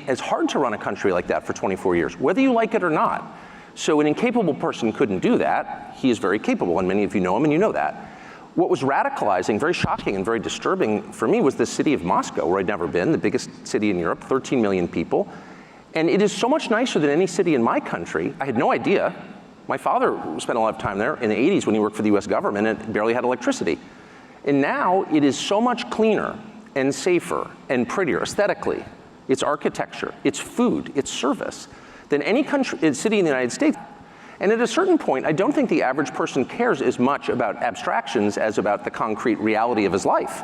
It's hard to run a country like that for 24 years, whether you like it or not. So an incapable person couldn't do that. He is very capable, and many of you know him, and you know that. What was radicalizing, very shocking and very disturbing for me was the city of Moscow, where I'd never been, the biggest city in Europe, 13 million people. And it is so much nicer than any city in my country. I had no idea. My father spent a lot of time there in the 80s when he worked for the US government and barely had electricity. And now it is so much cleaner and safer and prettier aesthetically. Its architecture, its food, its service, than any country, city in the United States. And at a certain point, I don't think the average person cares as much about abstractions as about the concrete reality of his life.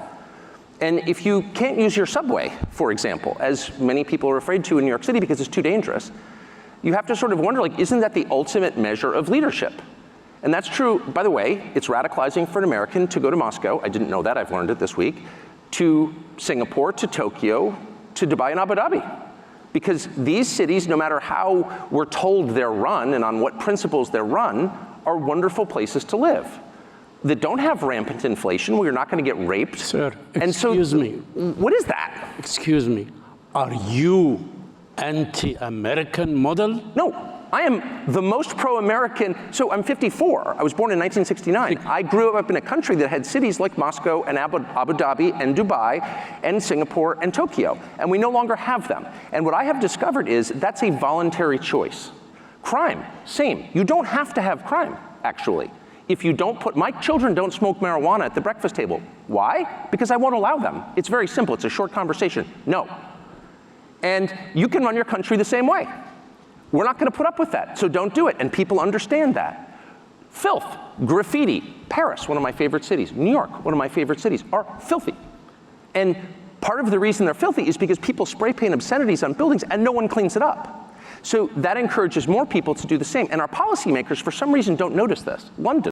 And if you can't use your subway, for example, as many people are afraid to in New York City because it's too dangerous, you have to sort of wonder, like, isn't that the ultimate measure of leadership? And that's true, by the way, it's radicalizing for an American to go to Moscow, I didn't know that, I've learned it this week, to Singapore, to Tokyo, to Dubai and Abu Dhabi. Because these cities, no matter how we're told they're run and on what principles they're run, are wonderful places to live that don't have rampant inflation, where you're not going to get raped. Sir, excuse me. What is that? Excuse me. Are you anti-American model? No. I am the most pro-American. So I'm 54. I was born in 1969. I grew up in a country that had cities like Moscow and Abu Dhabi and Dubai and Singapore and Tokyo. And we no longer have them. And what I have discovered is that's a voluntary choice. Crime, same. You don't have to have crime, actually. If you don't put, my children don't smoke marijuana at the breakfast table. Why? Because I won't allow them. It's very simple. It's a short conversation. No. And you can run your country the same way. We're not going to put up with that, so don't do it, and people understand that. Filth, graffiti, Paris, one of my favorite cities, New York, one of my favorite cities, are filthy. And part of the reason they're filthy is because people spray paint obscenities on buildings and no one cleans it up. So that encourages more people to do the same, and our policymakers, for some reason, don't notice this. London.